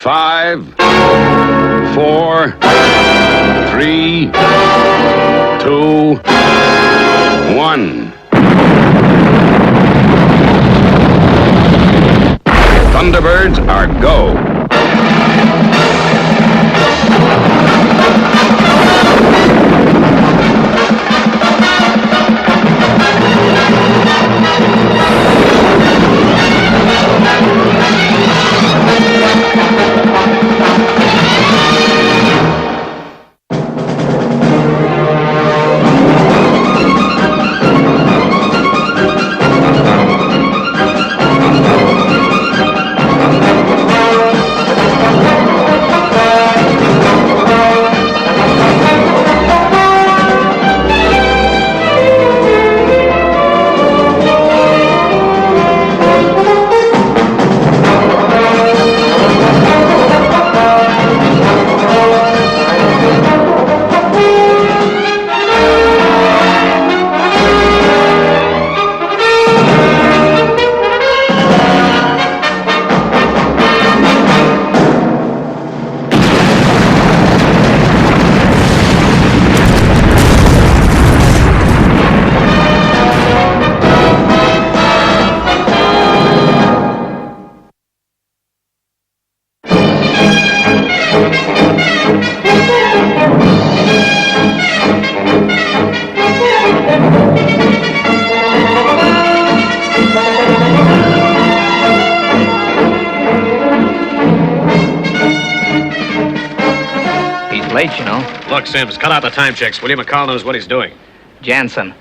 5, 4, 3, 2, 1. Thunderbirds are go. Late, you know. Look, Sims, cut out the time checks. William McCall knows what he's doing. Jansen,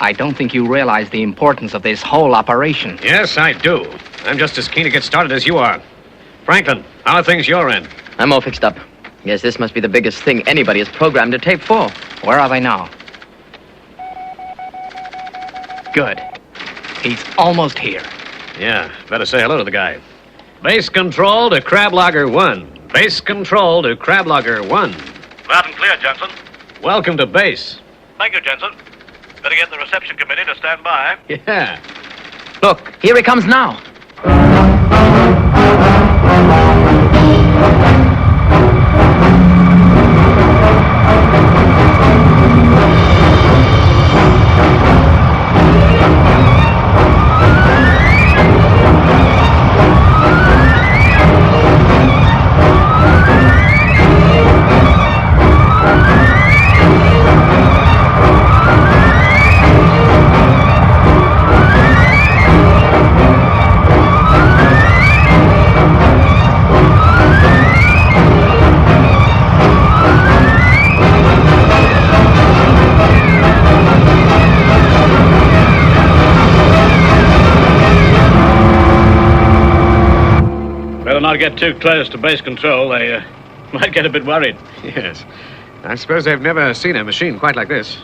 I don't think you realize the importance of this whole operation. Yes, I do. I'm just as keen to get started as you are. Franklin, how are things your end? I'm all fixed up. Yes, this must be the biggest thing anybody has programmed a tape for. Where are they now? Good. He's almost here. Yeah, better say hello to the guy. Base control to Crablogger 1. Base control to Crablogger 1. Loud and clear, Jensen. Welcome to base. Thank you, Jensen. Better get the reception committee to stand by. Yeah. Look, here he comes now. Not get too close to base control. They might get a bit worried. Yes. I suppose they've never seen a machine quite like this.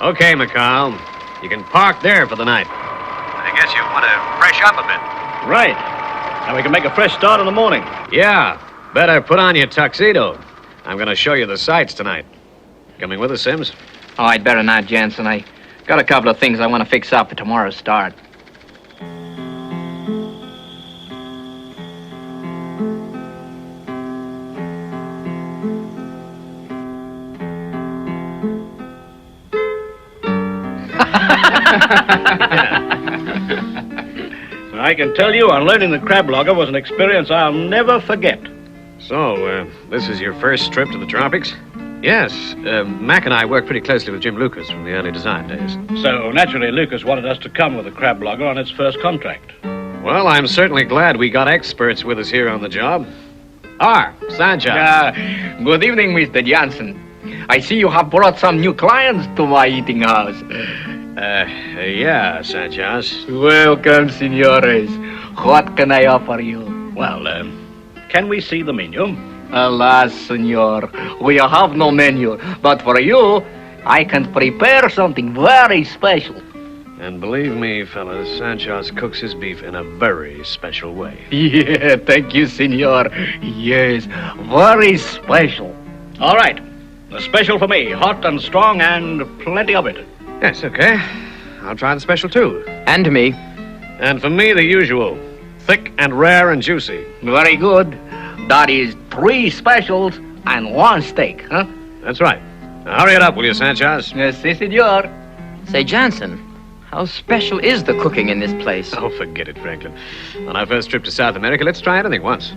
Okay, McCall. You can park there for the night. I guess you want to fresh up a bit. Right. And we can make a fresh start in the morning. Yeah. Better put on your tuxedo. I'm going to show you the sights tonight. Coming with us, Sims? Oh, I'd better not, Jansen. I got a couple of things I want to fix up for tomorrow's start. I can tell you, unloading the Crablogger was an experience I'll never forget. So, this is your first trip to the tropics? Yes. Mac and I worked pretty closely with Jim Lucas from the early design days. So, naturally, Lucas wanted us to come with the Crablogger on its first contract. Well, I'm certainly glad we got experts with us here on the job. Sanchez. Good evening, Mr. Jansen. I see you have brought some new clients to my eating house. Yeah, Sanchez. Welcome, senores. What can I offer you? Well, can we see the menu? Alas, senor, we have no menu. But for you, I can prepare something very special. And believe me, fellas, Sanchez cooks his beef in a very special way. Yeah, thank you, senor. Yes, very special. All right. A special for me. Hot and strong and plenty of it. Yes, okay. I'll try the special, too. And me. And for me, the usual. Thick and rare and juicy. Very good. That is 3 specials and 1 steak, huh? That's right. Now, hurry it up, will you, Sanchez? Yes, si, senor. Say, Johnson, how special is the cooking in this place? Oh, forget it, Franklin. On our first trip to South America, let's try anything once.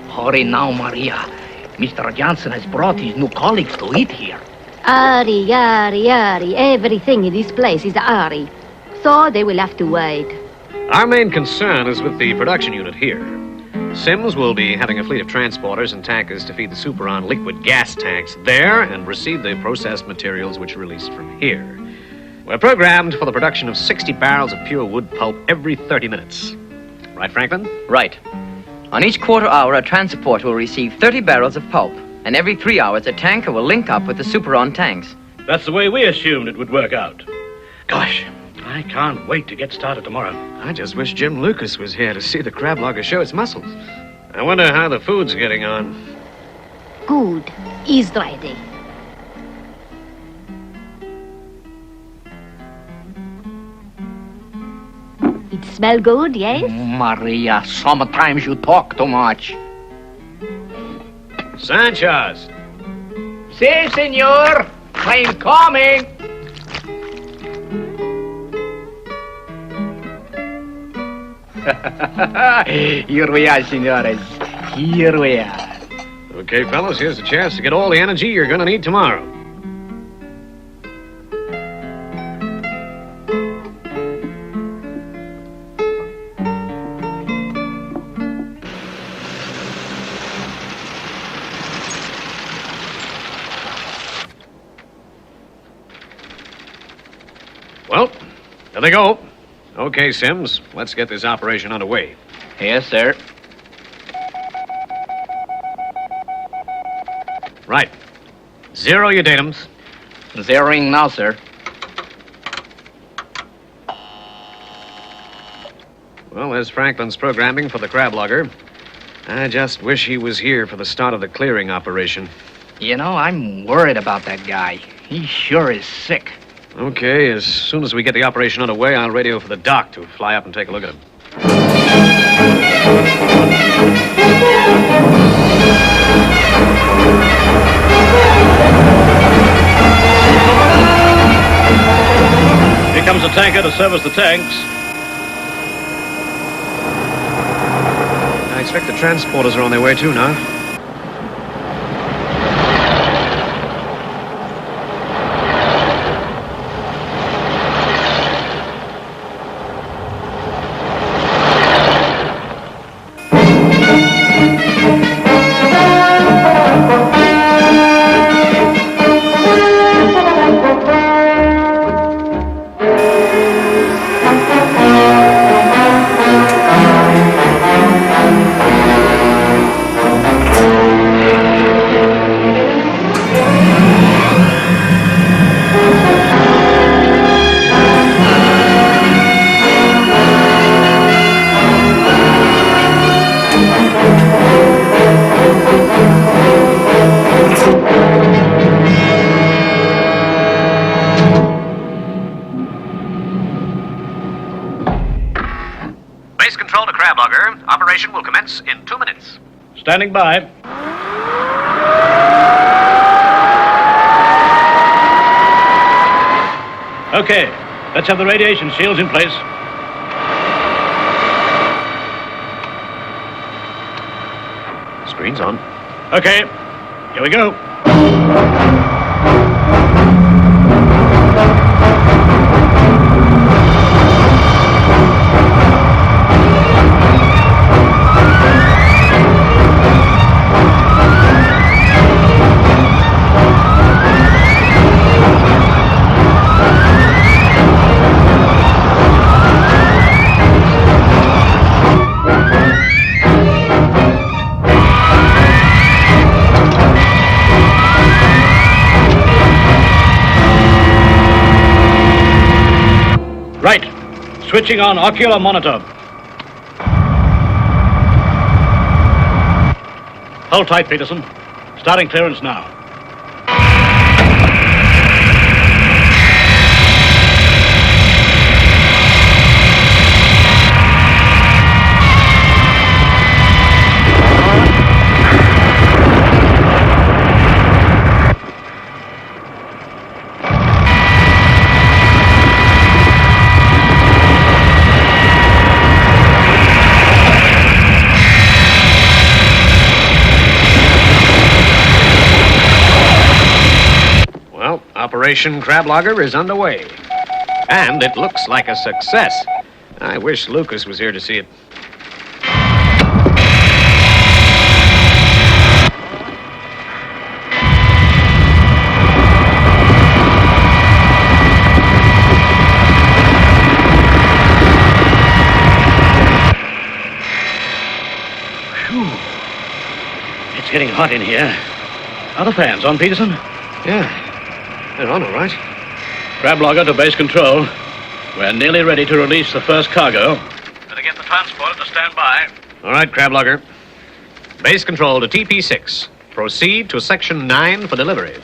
Hurry now, Maria. Mr. Johnson has brought his new colleagues to eat here. Ari. Everything in this place is Ari. So they will have to wait. Our main concern is with the production unit here. Sims will be having a fleet of transporters and tankers to feed the Superon liquid gas tanks there and receive the processed materials which are released from here. We're programmed for the production of 60 barrels of pure wood pulp every 30 minutes. Right, Franklin? Right. On each quarter hour, a transporter will receive 30 barrels of pulp, and every 3 hours, a tanker will link up with the Superon tanks. That's the way we assumed it would work out. Gosh, I can't wait to get started tomorrow. I just wish Jim Lucas was here to see the Crablogger show its muscles. I wonder how the food's getting on. Good. Is ready. It smell good, yes? Maria, sometimes you talk too much. Sanchez! Si, senor. I'm coming. Here we are, senores. Here we are. Okay, fellas, here's a chance to get all the energy you're gonna need tomorrow. Well, there they go. Okay, Sims, let's get this operation underway. Yes, sir. Right. Zero your datums. Zeroing now, sir. Well, there's Franklin's programming for the Crablogger. I just wish he was here for the start of the clearing operation. You know, I'm worried about that guy. He sure is sick. Okay, as soon as we get the operation underway, I'll radio for the doc to fly up and take a look at him. Here comes a tanker to service the tanks. I expect the transporters are on their way too now. Base control to Crablogger. Operation will commence in 2 minutes. Standing by. Okay, let's have the radiation shields in place. Screen's on. Okay, here we go. Right. Switching on ocular monitor. Hold tight, Peterson. Starting clearance now. Operation Crablogger is underway. And it looks like a success. I wish Lucas was here to see it. Phew. It's getting hot in here. Are the fans on, Peterson? Yeah. They're on, all right. Crablogger to base control. We're nearly ready to release the first cargo. Better get the transporter to stand by. All right, Crablogger. Base control to TP6. Proceed to Section 9 for delivery.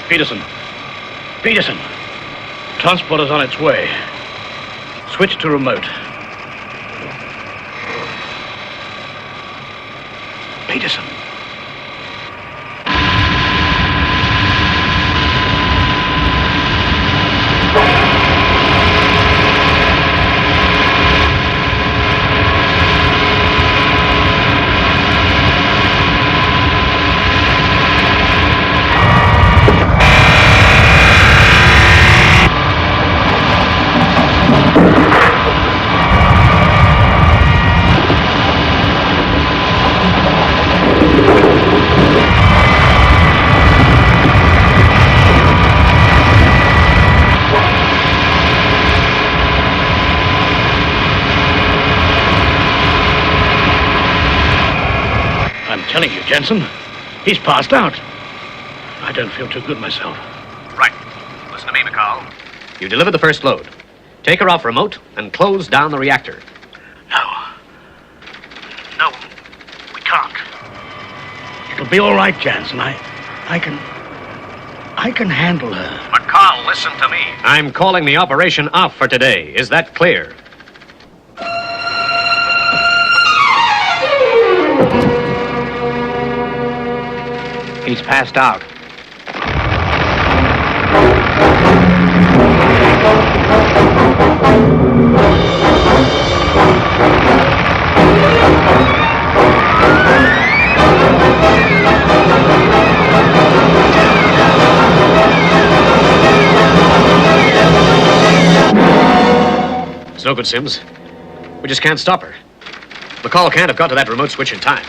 Peterson. Peterson. Transporter's on its way. Switch to remote. Peterson. Telling you, Jensen, he's passed out. I don't feel too good myself. Right. Listen to me, McCall. You delivered the first load. Take her off remote and close down the reactor. No, we can't. It'll be all right, Jensen. I can handle her. McCall, listen to me. I'm calling the operation off for today. Is that clear? He's passed out. It's no good, Sims. We just can't stop her. McCall can't have got to that remote switch in time.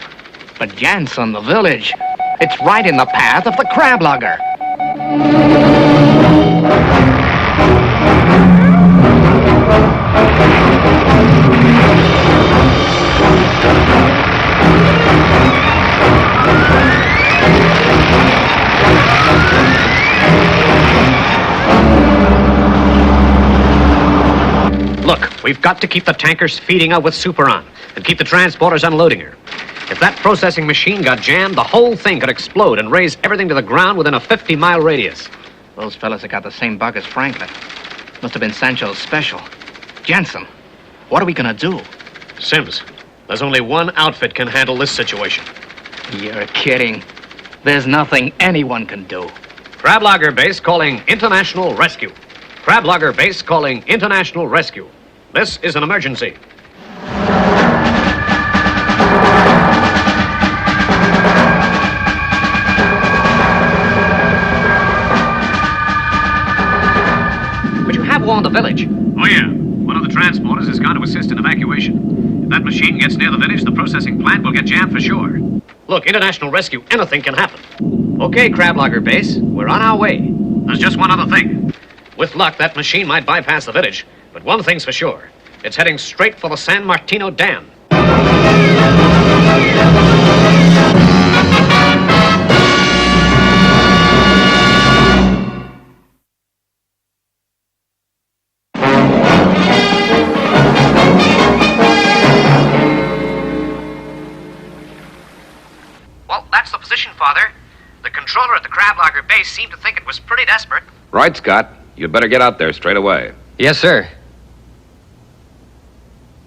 But Jansen, the village, it's right in the path of the Crablogger. Look, we've got to keep the tankers feeding her with superon and keep the transporters unloading her. If that processing machine got jammed, the whole thing could explode and raise everything to the ground within a 50-mile radius. Those fellas have got the same bug as Franklin. Must have been Sancho's special. Jensen, what are we gonna do? Sims, there's only one outfit can handle this situation. You're kidding. There's nothing anyone can do. Crablogger base calling International Rescue. Crablogger base calling International Rescue. This is an emergency. But you have warned the village. Oh, yeah. One of the transporters has gone to assist in evacuation. If that machine gets near the village, the processing plant will get jammed for sure. Look, International Rescue, anything can happen. Okay, Crablogger base, we're on our way. There's just one other thing. With luck, that machine might bypass the village, but one thing's for sure. It's heading straight for the San Martino Dam. Crablogger base seemed to think it was pretty desperate. Right, Scott. You'd better get out there straight away. Yes, sir.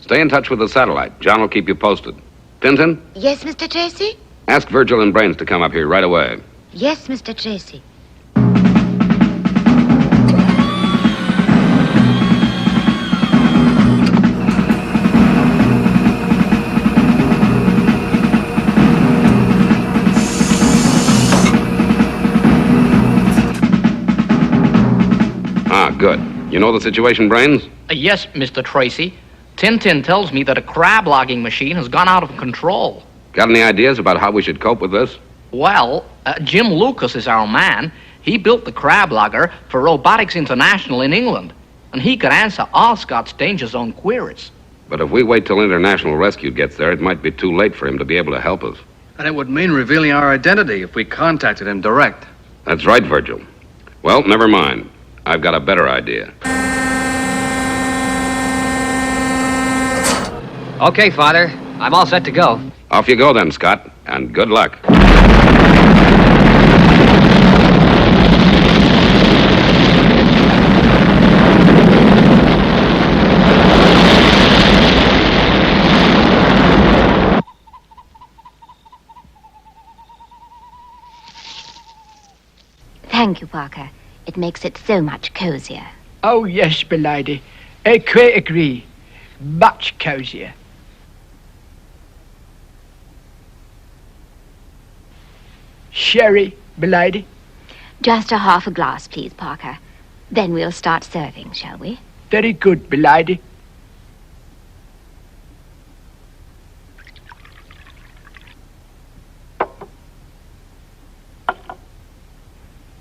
Stay in touch with the satellite. John will keep you posted. Tintin, Yes, Mr. Tracy? ask Virgil and Brains to come up here right away. Yes, Mr. Tracy. Ah, good. You know the situation, Brains? Yes, Mr. Tracy. Tintin tells me that a crab logging machine has gone out of control. Got any ideas about how we should cope with this? Well, Jim Lucas is our man. He built the Crablogger for Robotics International in England, and he could answer all Scott's danger zone queries. But if we wait till International Rescue gets there, it might be too late for him to be able to help us. And it would mean revealing our identity if we contacted him direct. That's right, Virgil. Well, never mind. I've got a better idea. Okay, Father. I'm all set to go. Off you go then, Scott, and good luck. Thank you, Parker. It makes it so much cozier. Oh, yes, belady. I quite agree. Much cozier. Sherry, belady? Just a half a glass, please, Parker. Then we'll start serving, shall we? Very good, belady.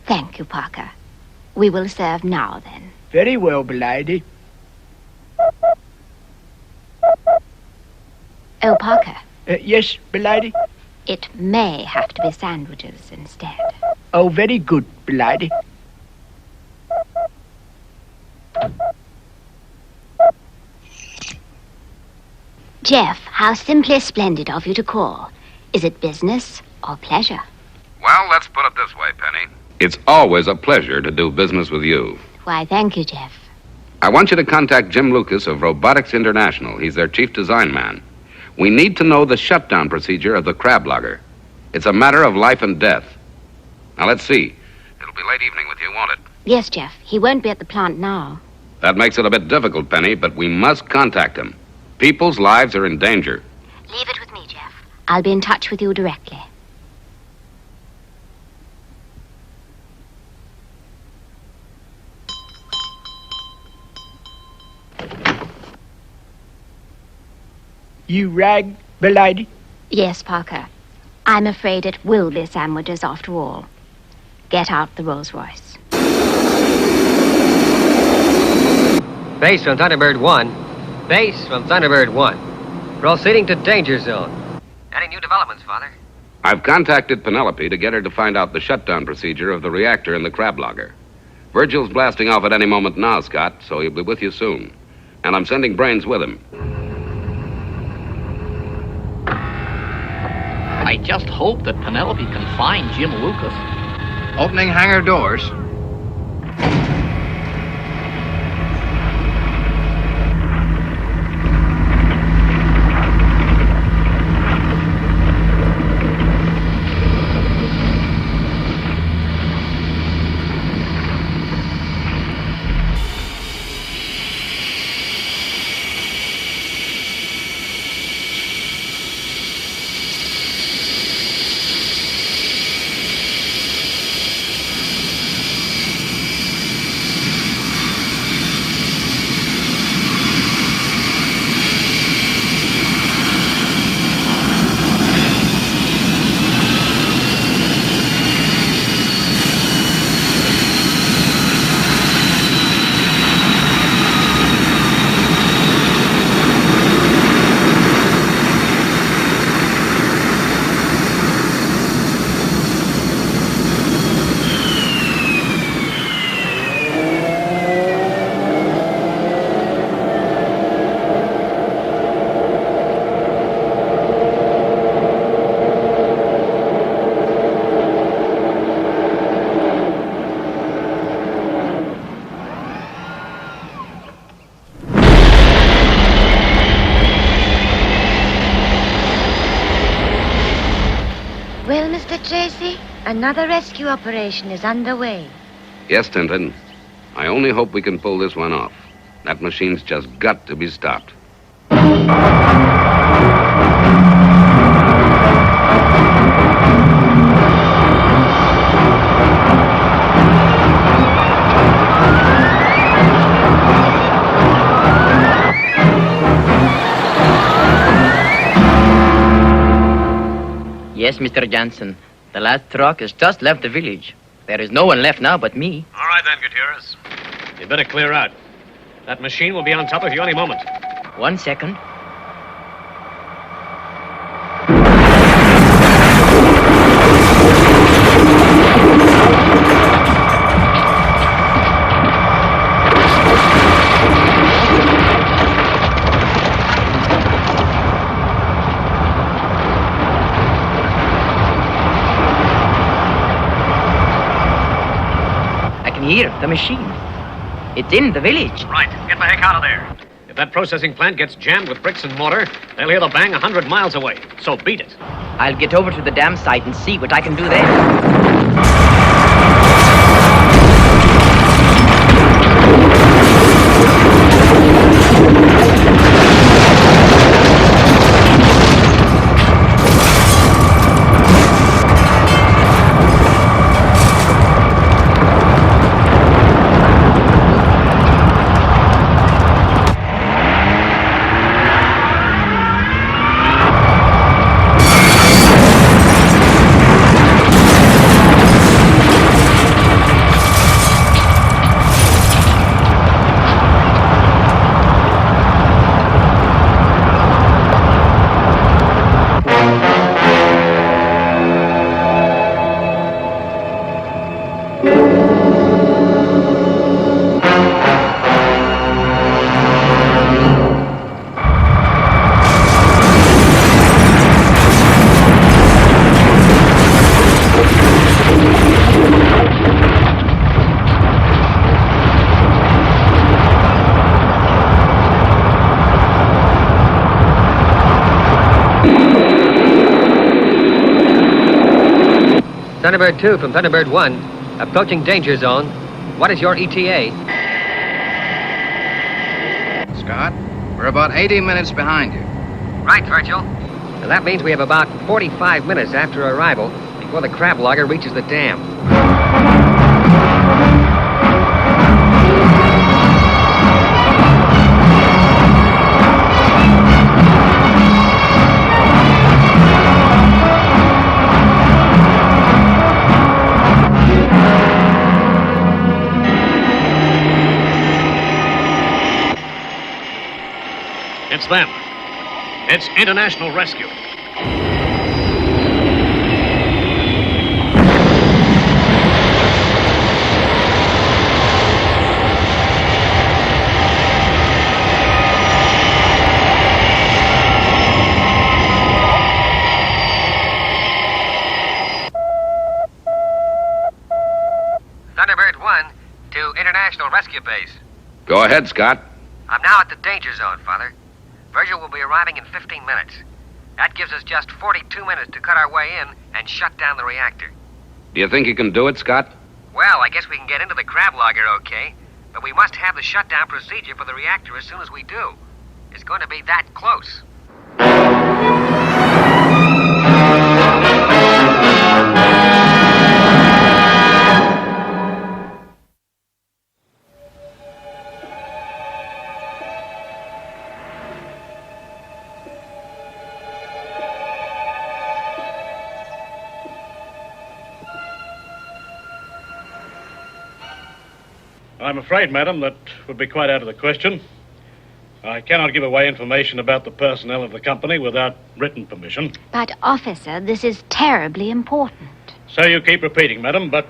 Thank you, Parker. We will serve now, then. Very well, belady. Oh, Parker, Yes, belady? it may have to be sandwiches instead. Oh, very good, belady. Jeff, how simply splendid of you to call. Is it business or pleasure? Well, let's put it this way, Penny. It's always a pleasure to do business with you. Why, thank you, Jeff. I want you to contact Jim Lucas of Robotics International. He's their chief design man. We need to know the shutdown procedure of the Crablogger. It's a matter of life and death. Now, let's see. It'll be late evening with you, won't it? Yes, Jeff. He won't be at the plant now. That makes it a bit difficult, Penny, but we must contact him. People's lives are in danger. Leave it with me, Jeff. I'll be in touch with you directly. You rag, belady? Yes, Parker. I'm afraid it will be sandwiches after all. Get out the Rolls Royce. Base from Thunderbird 1. Base from Thunderbird 1. Proceeding to danger zone. Any new developments, Father? I've contacted Penelope to get her to find out the shutdown procedure of the reactor in the Crablogger. Virgil's blasting off at any moment now, Scott, so he'll be with you soon. And I'm sending Brains with him. I just hope that Penelope can find Jim Lucas. Opening hangar doors. Another rescue operation is underway. Yes, Tintin. I only hope we can pull this one off. That machine's just got to be stopped. Yes, Mr. Johnson. The last truck has just left the village. There is no one left now but me. All right then, Gutierrez. You better clear out. That machine will be on top of you any moment. 1 second. Here, the machine. It's in the village. Right. Get the heck out of there. If that processing plant gets jammed with bricks and mortar, they'll hear the bang 100 miles away. So beat it. I'll get over to the dam site and see what I can do there. Thunderbird 2 from Thunderbird 1, approaching danger zone. What is your ETA? Scott, we're about 80 minutes behind you. Right, Virgil. And that means we have about 45 minutes after arrival before the Crablogger reaches the dam. It's them. It's international rescue. Thunderbird 1 to International Rescue Base. Go ahead, Scott. I'm now at the danger zone, Father. Virgil will be arriving in 15 minutes. That gives us just 42 minutes to cut our way in and shut down the reactor. Do you think you can do it, Scott? Well, I guess we can get into the Crablogger, okay? But we must have the shutdown procedure for the reactor as soon as we do. It's going to be that close. I'm afraid, madam, that would be quite out of the question. I cannot give away information about the personnel of the company without written permission. But, officer, this is terribly important. So you keep repeating, madam, but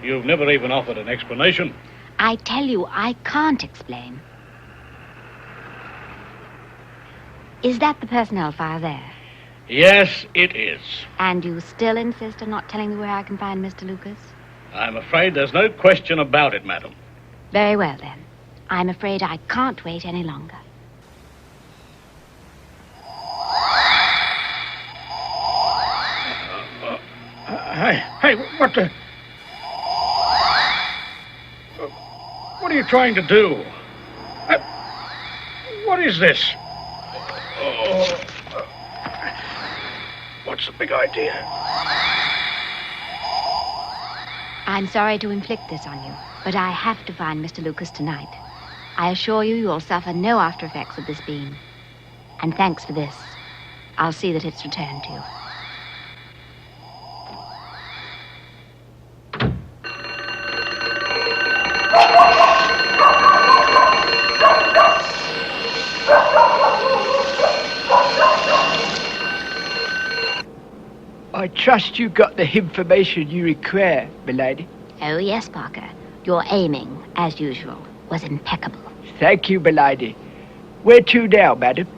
you've never even offered an explanation. I tell you, I can't explain. Is that the personnel file there? Yes, it is. And you still insist on not telling me where I can find Mr. Lucas? I'm afraid there's no question about it, madam. Very well, then. I'm afraid I can't wait any longer. Hey, what the... What are you trying to do? What is this? Oh, what's the big idea? I'm sorry to inflict this on you, but I have to find Mr. Lucas tonight. I assure you, you'll suffer no after effects of this beam. And thanks for this. I'll see that it's returned to you. I trust you got the information you require, milady. Oh, yes, Parker. Your aiming, as usual, was impeccable. Thank you, milady. Where to now, madam?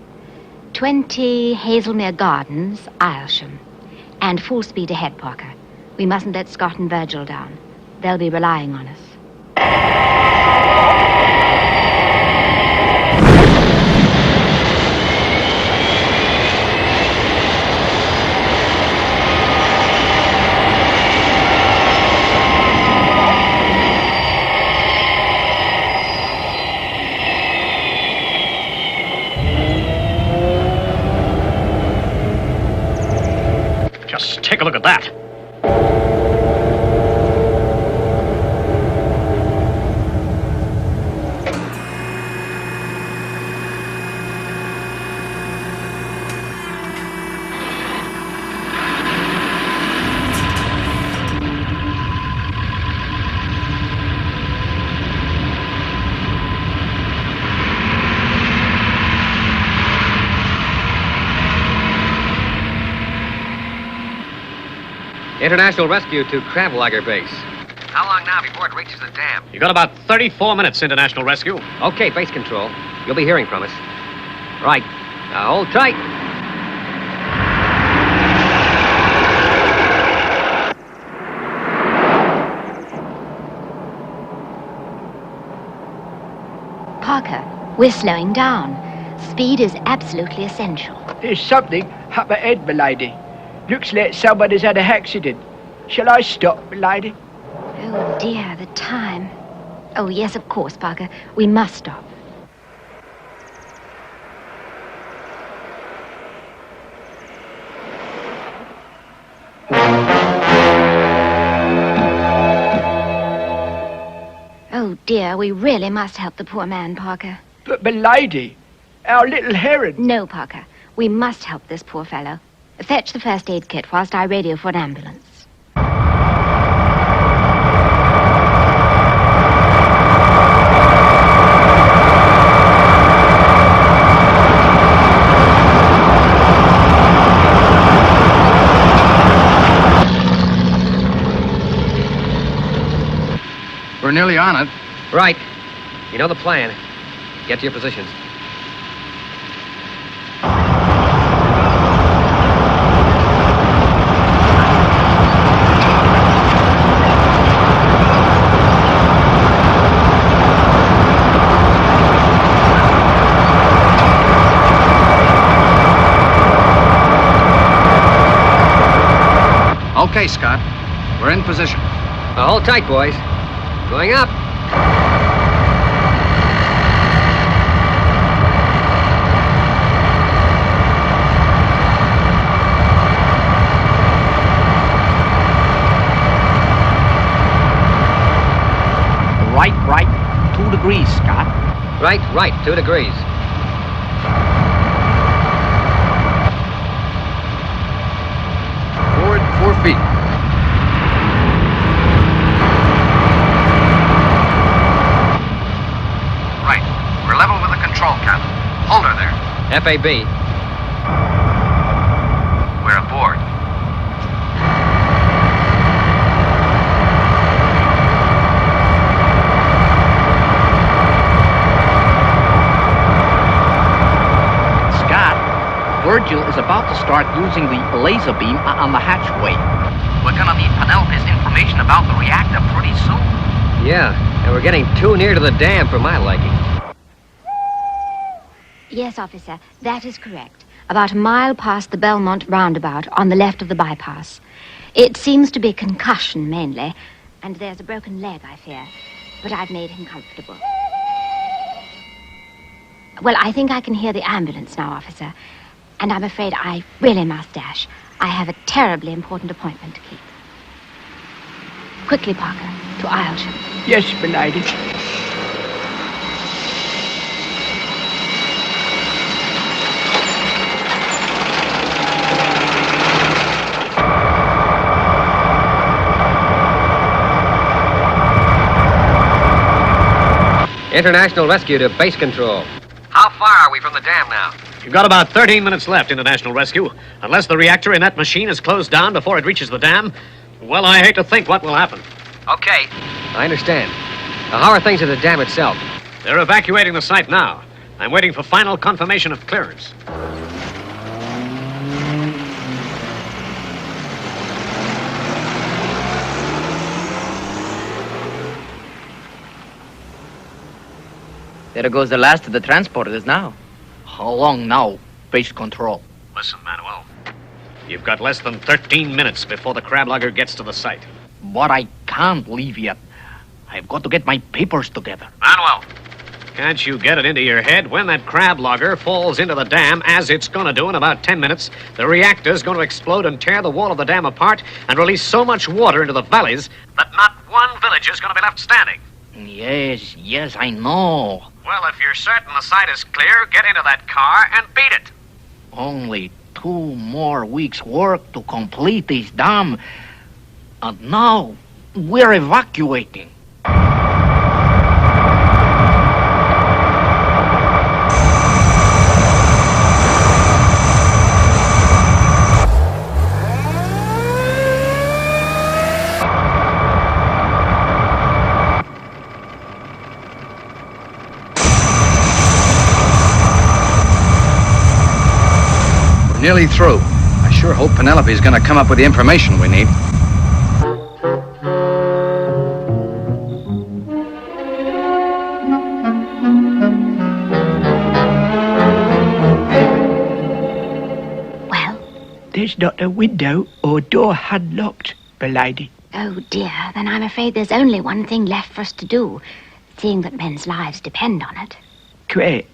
20 Hazelmere Gardens, Aylsham. And full speed ahead, Parker. We mustn't let Scott and Virgil down. They'll be relying on us. Just take a look at that. International rescue to Crablogger base. How long now before it reaches the dam? You got about 34 minutes, International Rescue. Okay, base control. You'll be hearing from us. Right. Now hold tight. Parker, we're slowing down. Speed is absolutely essential. There's something up ahead, milady. Looks like someone has had an accident. Shall I stop, milady? Oh, dear, the time. Oh, yes, of course, Parker. We must stop. Oh, dear, we really must help the poor man, Parker. But, milady, our little heron... No, Parker. We must help this poor fellow. Fetch the first aid kit whilst I radio for an ambulance. We're nearly on it. Right. You know the plan. Get to your positions. Okay, Scott. We're in position. Now hold tight, boys. Going up. Right, 2 degrees, Scott. Right, 2 degrees. Forward 4 feet. Right. We're level with the control cabin. Hold her there. FAB. We're aboard. Virgil is about to start using the laser beam on the hatchway. We're gonna need Penelope's information about the reactor pretty soon. Yeah, and we're getting too near to the dam for my liking. Yes, officer, that is correct. About a mile past the Belmont roundabout on the left of the bypass. It seems to be concussion, mainly. And there's a broken leg, I fear. But I've made him comfortable. Well, I think I can hear the ambulance now, officer. And I'm afraid I really must dash. I have a terribly important appointment to keep. Quickly, Parker, to Aylsham. Yes, m'lady. International Rescue to base control. How far are we from the dam now? You've got about 13 minutes left, International Rescue. Unless the reactor in that machine is closed down before it reaches the dam, well, I hate to think what will happen. Okay. I understand. Now, how are things at the dam itself? They're evacuating the site now. I'm waiting for final confirmation of clearance. There goes the last of the transporters now. How long now, base control? Listen, Manuel. You've got less than 13 minutes before the Crablogger gets to the site. But I can't leave yet. I've got to get my papers together. Manuel! Can't you get it into your head? When that Crablogger falls into the dam, as it's going to do in about 10 minutes, the reactor's going to explode and tear the wall of the dam apart and release so much water into the valleys that not one village is going to be left standing. Yes, I know. Well, if you're certain the site is clear, get into that car and beat it. Only 2 more weeks' work to complete this dam. And now, we're evacuating. Nearly through. I sure hope Penelope's gonna come up with the information we need. Well? There's not a window or door unlocked, m'lady. Oh, dear. Then I'm afraid there's only one thing left for us to do, seeing that men's lives depend on it. Great.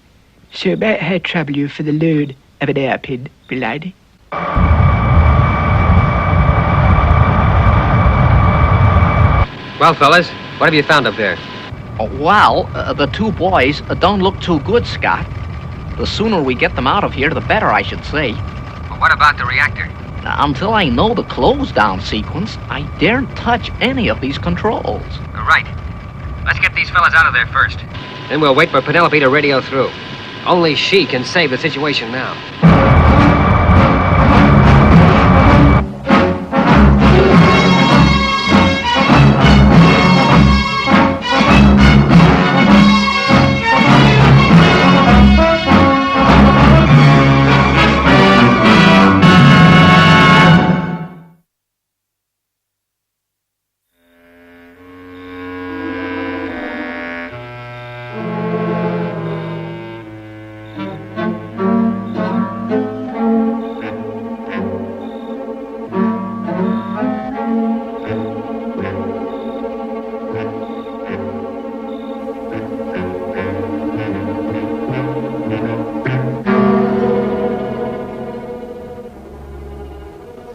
So may I trouble you for the loan of an hairpin, m'lady? Well, fellas, what have you found up there? Well, the 2 boys don't look too good, Scott. The sooner we get them out of here, the better, I should say. Well, what about the reactor? Until I know the close-down sequence, I daren't touch any of these controls. Right. Let's get these fellas out of there first. Then we'll wait for Penelope to radio through. Only she can save the situation now.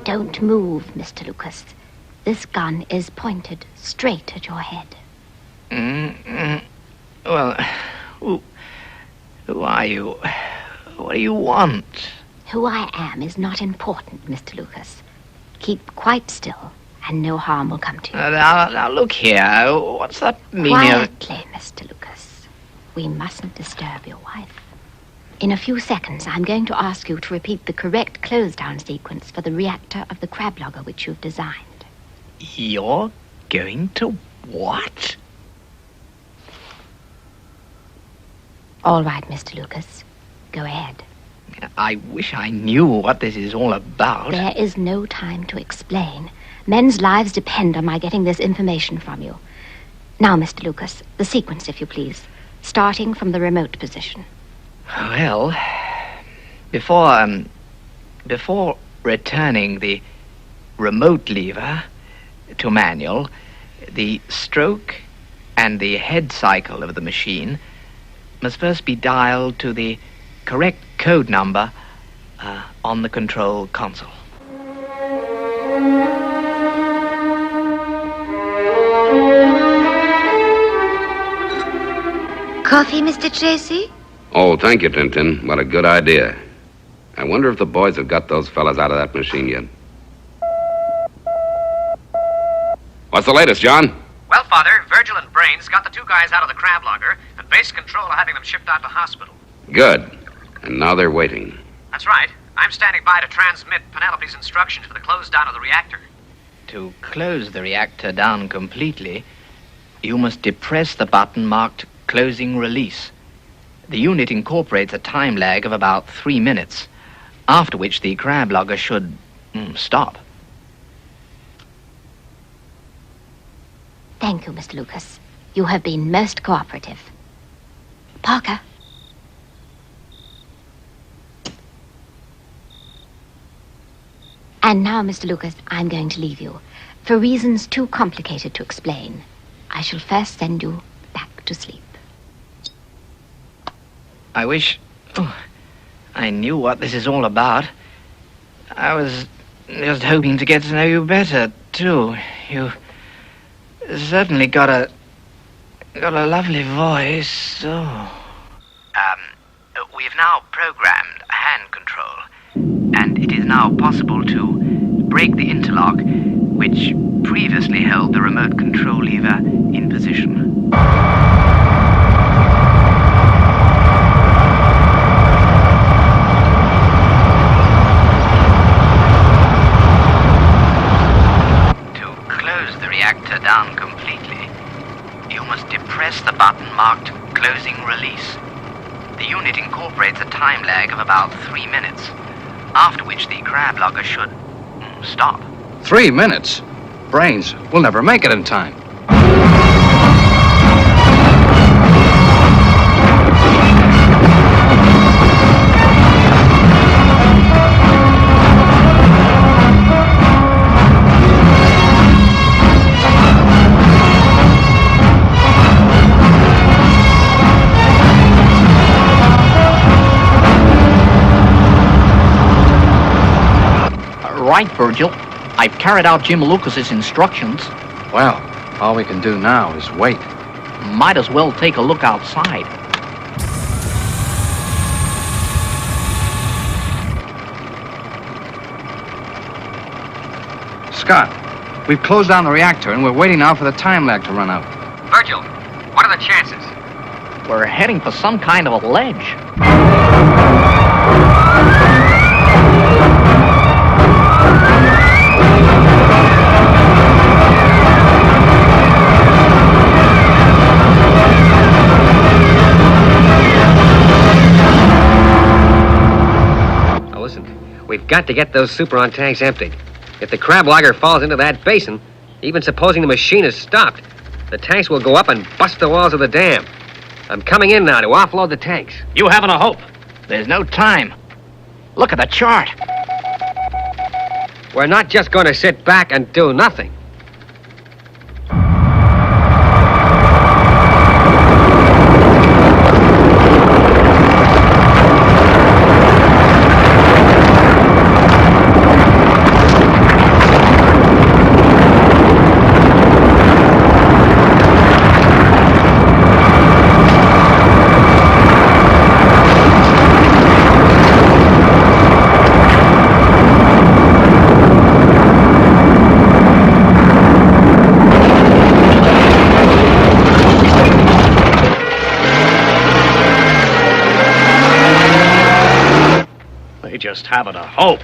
Don't move, Mr. Lucas. This gun is pointed straight at your head. Well, who are you? What do you want? Who I am is not important, Mr. Lucas. Keep quite still, and no harm will come to you. Now, look here. What's that meaning of... Quietly, Mr. Lucas. We mustn't disturb your wife. In a few seconds, I'm going to ask you to repeat the correct close-down sequence for the reactor of the Crablogger which you've designed. You're going to what? All right, Mr. Lucas. Go ahead. I wish I knew what this is all about. There is no time to explain. Men's lives depend on my getting this information from you. Now, Mr. Lucas, the sequence, if you please, starting from the remote position. Well, before returning the remote lever to manual, the stroke and the head cycle of the machine must first be dialed to the correct code number on the control console. Coffee, Mr. Tracy? Oh, thank you, Tintin. What a good idea. I wonder if the boys have got those fellas out of that machine yet. What's the latest, John? Well, Father, Virgil and Brains got the two guys out of the Crablogger, and base control are having them shipped out to hospital. Good. And now they're waiting. That's right. I'm standing by to transmit Penelope's instructions for the close down of the reactor. To close the reactor down completely, you must depress the button marked Closing Release. The unit incorporates a time lag of about 3 minutes, after which the Crablogger should stop. Thank you, Mr. Lucas. You have been most cooperative. Parker. And now, Mr. Lucas, I'm going to leave you. For reasons too complicated to explain, I shall first send you back to sleep. I wish I knew what this is all about. I was just hoping to get to know you better, too. You certainly got a lovely voice. We've now programmed hand control, and it is now possible to break the interlock, which previously held the remote control lever in position. Reactor down completely, you must depress the button marked Closing Release. The unit incorporates a time lag of about 3 minutes, after which the Crablogger should stop. 3 minutes? Brains, we'll never make it in time. Right, Virgil. I've carried out Jim Lucas's instructions. Well, all we can do now is wait. Might as well take a look outside. Scott, we've closed down the reactor and we're waiting now for the time lag to run out. Virgil, what are the chances? We're heading for some kind of a ledge. We've got to get those Superon tanks emptied. If the Crablogger falls into that basin, even supposing the machine is stopped, the tanks will go up and bust the walls of the dam. I'm coming in now to offload the tanks. You haven't a hope. There's no time. Look at the chart. We're not just going to sit back and do nothing. Just haven't a hope.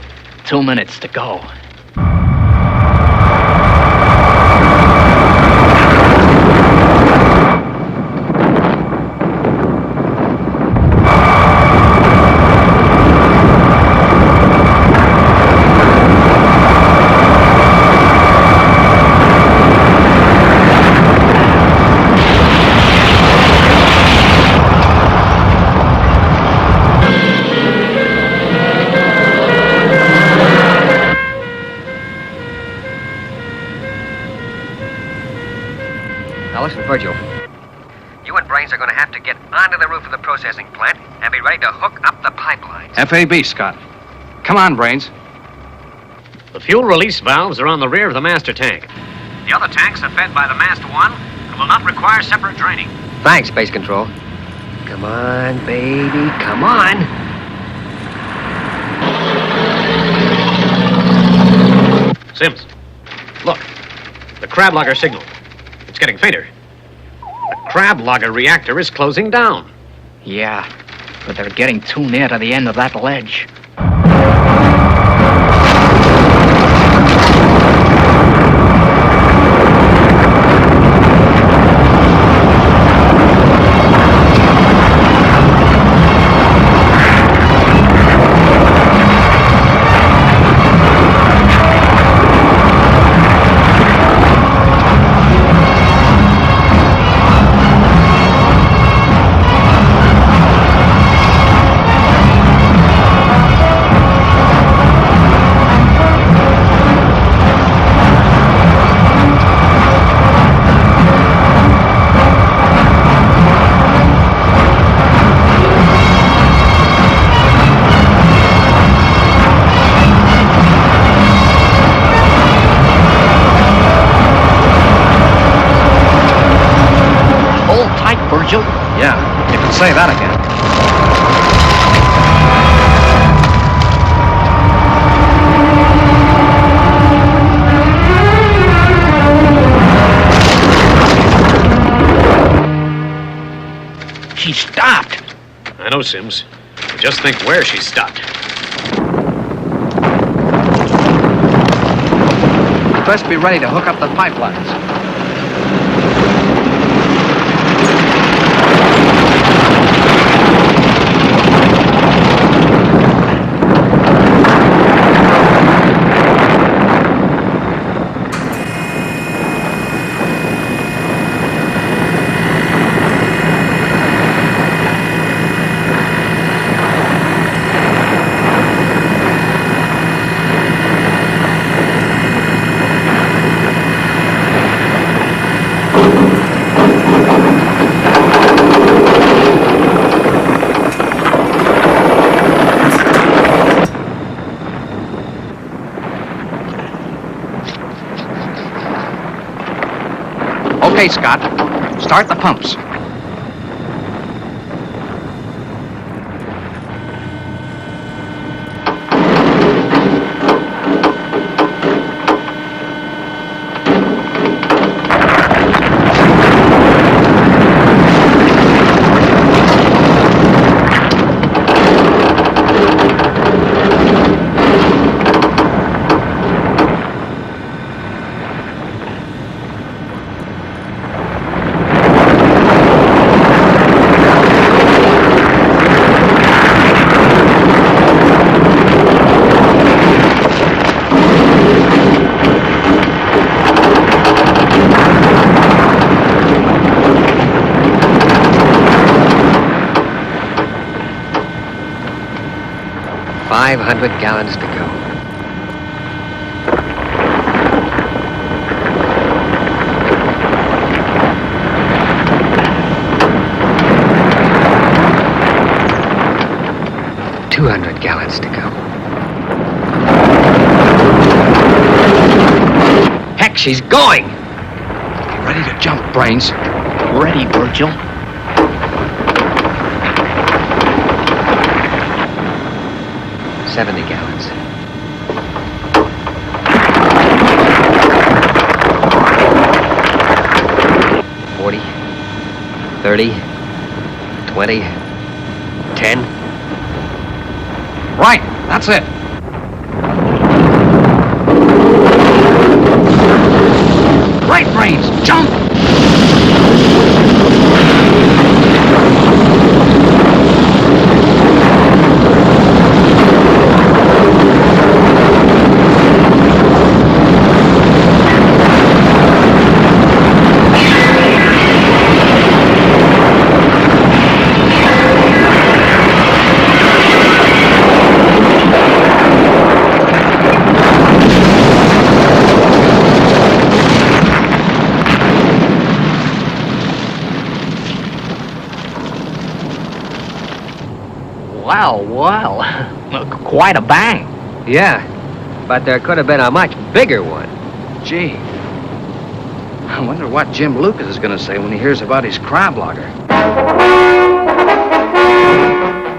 2 minutes to go. planes are going to have to get onto the roof of the processing plant and be ready to hook up the pipelines. FAB, Scott. Come on, Brains. The fuel release valves are on the rear of the master tank. The other tanks are fed by the mast one and will not require separate draining. Thanks, Space Control. Come on, baby, come on. Sims, look. The Crablogger signal. It's getting fainter. The Crablogger reactor is closing down. Yeah, but they're getting too near to the end of that ledge. Virgil? Yeah, you can say that again. She stopped. I know, Sims. Just think where she stopped. Best be ready to hook up the pipelines. Okay, Scott. Start the pumps. $500 gallons to go. $200 gallons to go. Heck, she's going! Get ready to jump, Brains. Ready, Virgil. $70 gallons. $40, $30, $20, $10. Right, that's it. Right, Brains, jump! Well. Quite a bang. Yeah, but there could have been a much bigger one. Gee. I wonder what Jim Lucas is going to say when he hears about his Crablogger.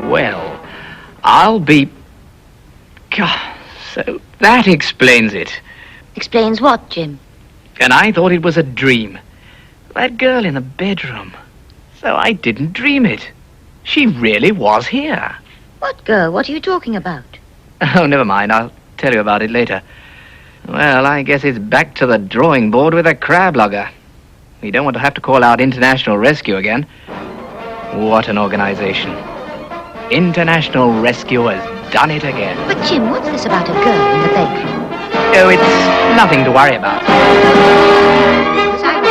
Well, I'll be... God, so that explains it. Explains what, Jim? And I thought it was a dream. That girl in the bedroom. So I didn't dream it. She really was here. What girl? What are you talking about? Oh, never mind. I'll tell you about it later. Well, I guess it's back to the drawing board with a Crablogger. We don't want to have to call out International Rescue again. What an organization. International Rescue has done it again. But, Jim, what's this about a girl in the bedroom? Oh, it's nothing to worry about. Because I...